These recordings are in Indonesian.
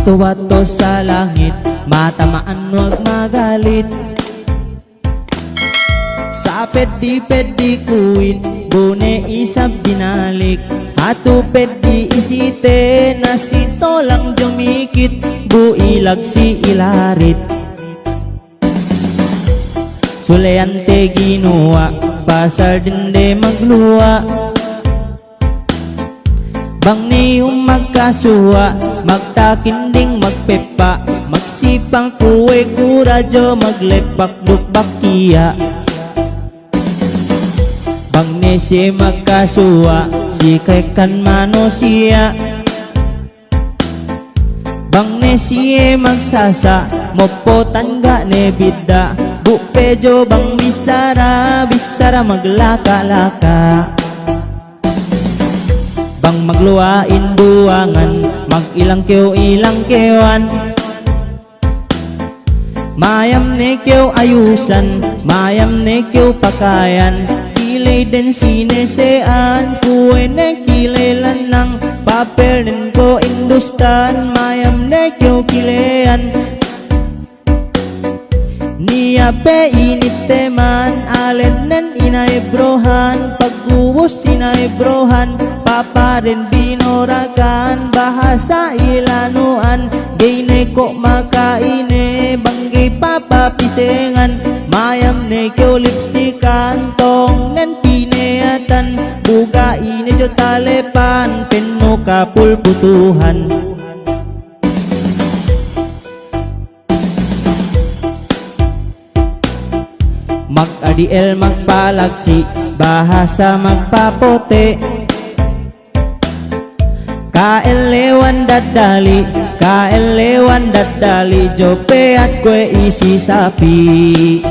bato-bato sa langit, matamaan wag magalit. Sa pedi kuit, bune isab dinalik. Hatu pedi isite, nasito lang jumikit, builag si ilarit. Sulayante ginawa, pasar dinde magluwa. Bang niyong magkasuwa, magtakinding magpepa, magsipang kuwe kuradyo, maglepak-lupak kiya. Bang nisi magkasuwa, si kay kan mano siya. Bang nisi magsasa, mopo tangga ne bida, bupejo bang bisara, bisara maglaka-laka. Bang magluwain buwangan, mag-ilang kyo ilang kewan. Mayam ne kyo ayusan, mayam ne kyo pakayan. Kilay din sinesean, kuwe ne kilay lanang. Papel din ko industan, mayam ne kyo kilayan. Niya pe initeman, alen nen inaibrohan. Pagbuwos inaibrohan, papa rin binorakan. Bahasa ilanuan, gay ne ko makaine. Banggay papapisengan, mayam ne kyo lipstikan. Tong nen pineatan, buga ine jo talepan. Penno kapulputuhan. Mag-adiel magpalagsi, bahasa magpapote. Kaelewan dadali, kaelewan dadali, jope at kwe isi sapi.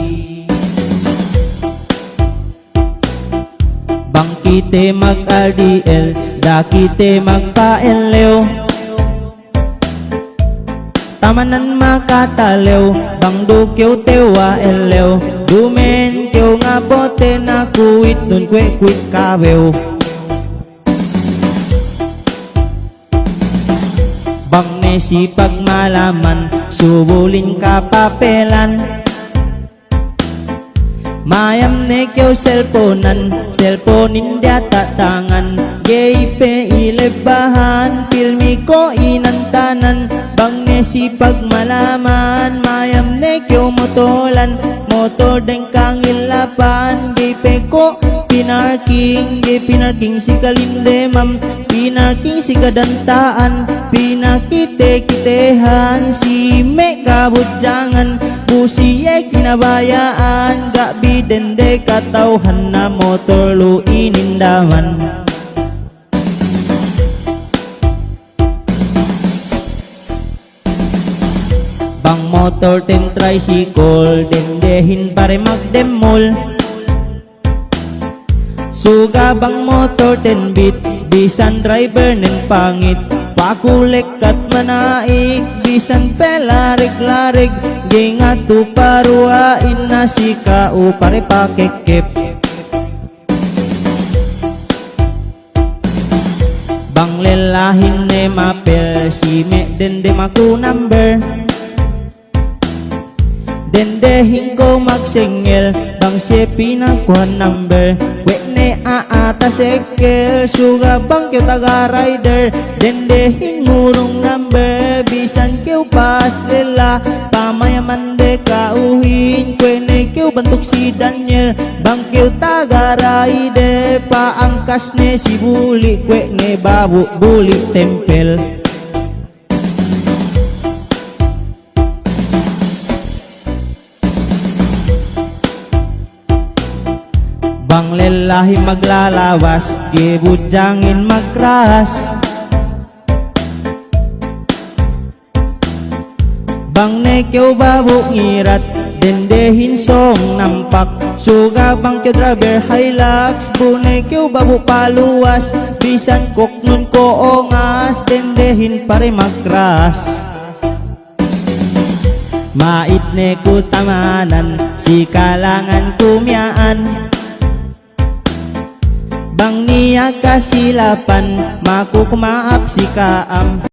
Bangkite mag-adiel, dakite magpaelew. Tamanan makatalew, bang dukyaw tewa elew. Dumen kyo nga bote na kuit, dun kwe-kwit kawew. Bang nesi pagmalaman, subulin ka papelan. Mayam ne kyo cellphonean, cellphonein data tangan. Gay pe ilebahan, pilmi ko inantanan. Bang nesi pagmalaman, mayam ne kyo motolan. Motor den kang ilapan, gay pe ko pinarking. Gay pinarking si kalindemam, pinarking si kadantaan. Pinakite-kitehan, si me kabudjangan. Busiye kinabayaan, gak bidende katauhan na motor lu inindaman. Bang motor ten tricycle, dendehin pare magdemol. Suga bang motor ten beat, bisan driver nen pangit. Pakulek kat manaik, bisan pelarik-larik. Gingatu paruain na si kau pare pakekep. Bang lelahin ne mapel, si me dende maku number. Dendehin ko magsingil, bang siya pinakuhan number. Wek ne aata sekel, suga bang kyo taga rider. Dendehin ngurong number, bisan kyo pas lela. Pamayaman de kauhin, kwe ne kyo bantuk si Daniel. Bang kyo taga rider, paangkas ne si Buli. Kwe ne babu Buli tempel. Bang lelahi maglalawas, gibujangin magkras. Bang nekyo babu ngirat, dendehin song nampak. Suga bang kyo driver Hilux, bunekyo babu paluwas. Bisan koknun ko ongas, dendehin pare magkras. Mait ne kutamanan, si kalangan kumyaan. Bang niya kasilapan, makukumaap si kaam.